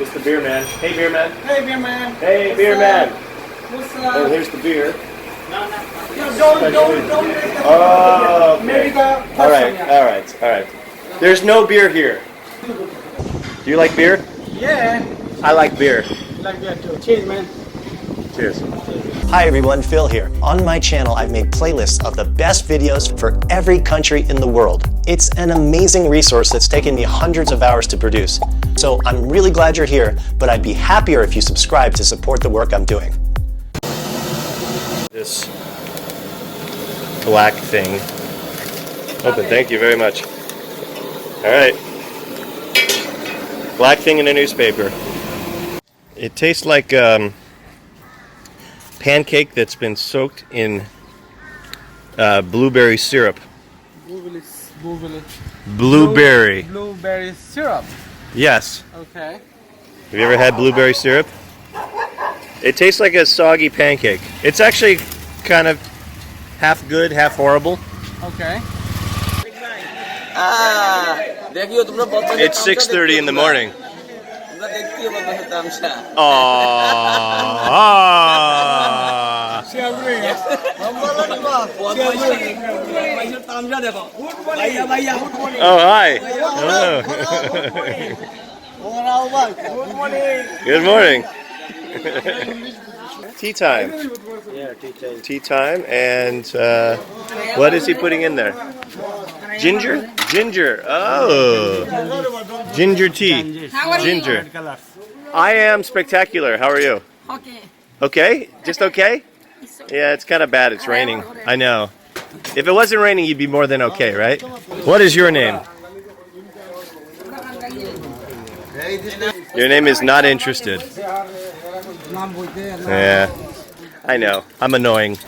It's the beer man. Hey, beer man. Hey, beer man. Hey, beer man. What's And up? here's the beer. Don't Oh, okay. maybe the All right. There's no beer here. Do you like beer? Yeah. I like beer. Like that too. Cheers, man. Cheers. Hi everyone, Phil here. On my channel, I've made playlists of the best videos for every country in the world. It's an amazing resource that's taken me hundreds of hours to produce. So I'm really glad you're here, but I'd be happier if you subscribe to support the work I'm doing. This black thing. Open, thank you very much. All right. Black thing in a newspaper. It tastes like pancake that's been soaked in blueberry syrup. Blueberry. Blueberry syrup. Yes. Okay. Have you ever had blueberry syrup? It tastes like a soggy pancake. It's actually kind of half good, half horrible. Okay. It's 6:30 in the morning. Aww. Oh, hi. Hello. Good morning. Tea time. Yeah, teacher. Tea time, and what is he putting in there? Ginger? Ginger. Oh. Ginger tea. Ginger. I am spectacular. How are you? Okay. Okay? Just okay? Yeah, it's kind of bad. It's raining. I know. If it wasn't raining, you'd be more than okay, right? What is your name? Your name is not interested. Yeah. I know. I'm annoying.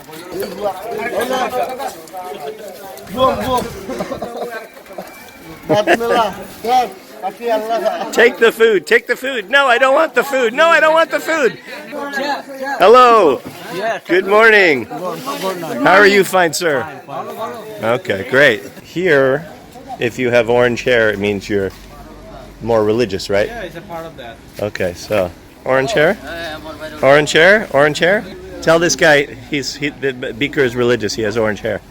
Take the food. Take the food. No, I don't want the food. No, I don't want the food. Hello. Good morning. How are you, fine sir? Okay, great. Here, if you have orange hair, it means you're more religious, right? Yeah, it's a part of that. Okay, so orange hair? Orange hair? Orange hair? Tell this guy the Beaker is religious. He has orange hair.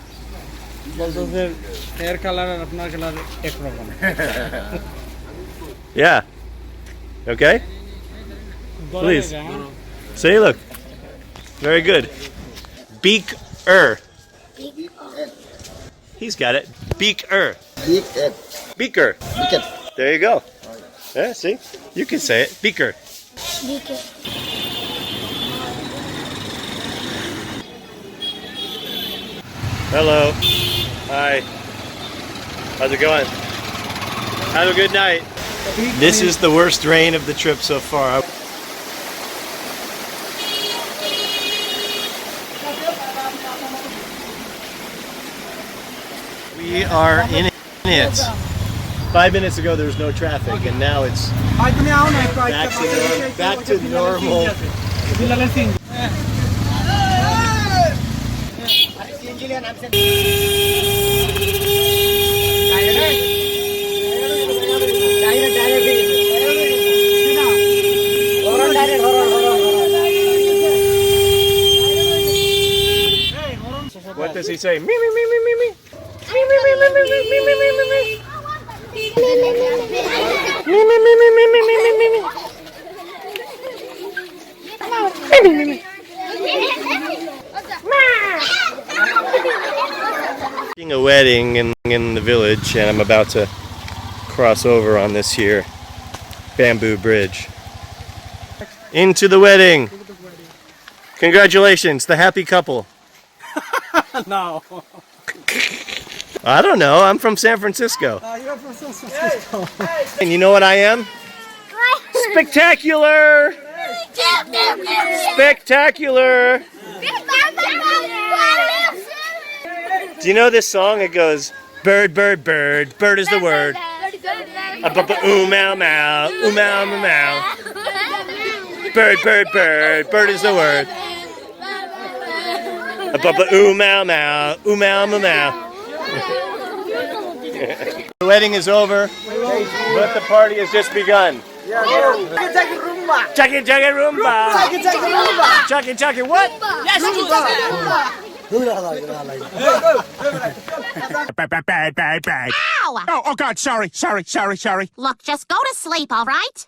Hair color and apna color ek rokam. Yeah. Okay? Please. Say, look. Very good. Beaker. He's got it. Beaker. Beaker. There you go. Yeah, see? You can say it. Beaker. Hello. Hi. How's it going? Have a good night. This is the worst rain of the trip so far. We are in it. 5 minutes ago there was no traffic, and now it's back to normal. What does he say? Me, me, me, me, me, me. Me, me, me, me, me, me, me, me, me, me, me. Me, me, me, me, me, me, me, me, me. A wedding in the village, and I'm about to cross over on this here bamboo bridge into the wedding. Congratulations, the happy couple. No. I don't know. I'm from San Francisco. You're from San Francisco. And you know what I am? Spectacular! Spectacular! Do you know this song? It goes, bird, bird, bird, bird is the word. Ooh, mow, mow, ooh, mow, mow, mow. Bird, bird, bird, bird is the word. Ooh, mow, mow, ooh, mow, mow, mow. The wedding is over, but the party has just begun. Chucky Chucky Roomba. Chucky Chucky what? Bad. Ow! Oh God, sorry. Look, just go to sleep, all right?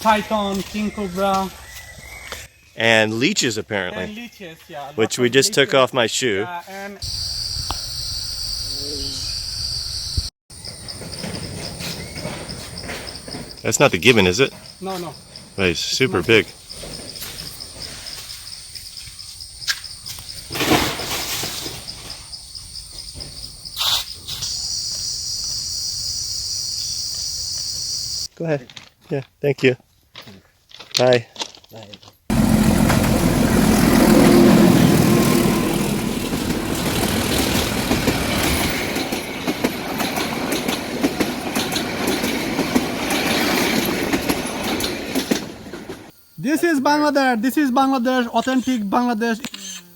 Python, king cobra, And leeches apparently, and leeches, yeah. which lots we of just took leeches. off my shoe. Yeah, and That's not the gibbon, is it? no. But he's super big. Go ahead. Yeah, thank you. Bye. This is Bangladesh. This is Bangladesh, authentic Bangladesh.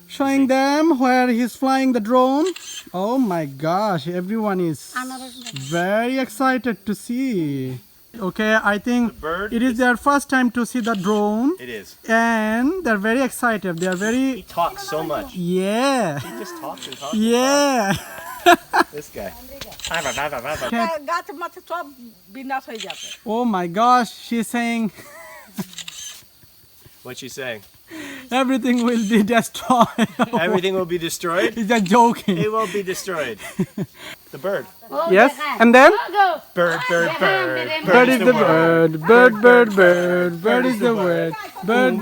Showing them where he's flying the drone. Oh my gosh, everyone is very excited to see. Okay, I think bird it is their first time to see the drone. It is. And they're very excited. They're He very, talks so much. yeah, He just talks and talks. yeah. This guy. গাছ মাছে সব বিনাশ হয়ে যাবে Oh my gosh, she's saying What's she saying? everything will be destroyed. Everything will be destroyed? He's just joking. It won't be destroyed. The bird. Yes, and then? Bird. Bird is the word. Bird is the word. Bird,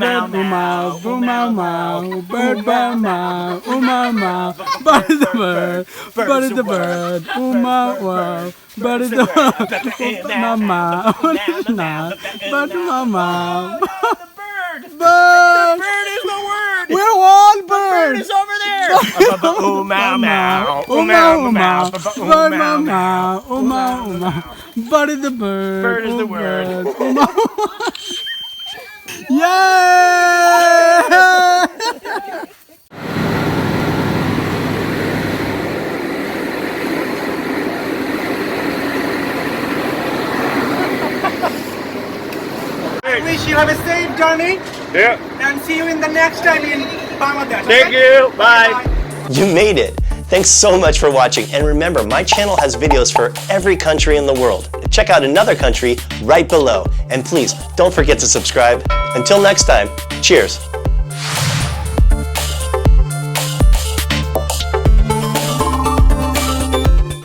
umau, umau, mau. Bird, mau, umau, mau. Bird is the word. Bird is the bird. Umau, wow. Bird is the word. Mama, bird, mama. Bird. Bird is the word. We're all birds. It's over there. Ooh, mow, mow. Oh, mow, mow. Bird, mow, mow. Oh, mow, mow. Bird is the bird. Bird is the Oh, word. bird. Oh, mow. Yay! I wish you have a safe journey Yeah. and see you in the next time in Bangladesh. Thank okay? you. Bye. You made it! Thanks so much for watching, and remember, my channel has videos for every country in the world. Check out another country right below, and please, don't forget to subscribe. Until next time, cheers!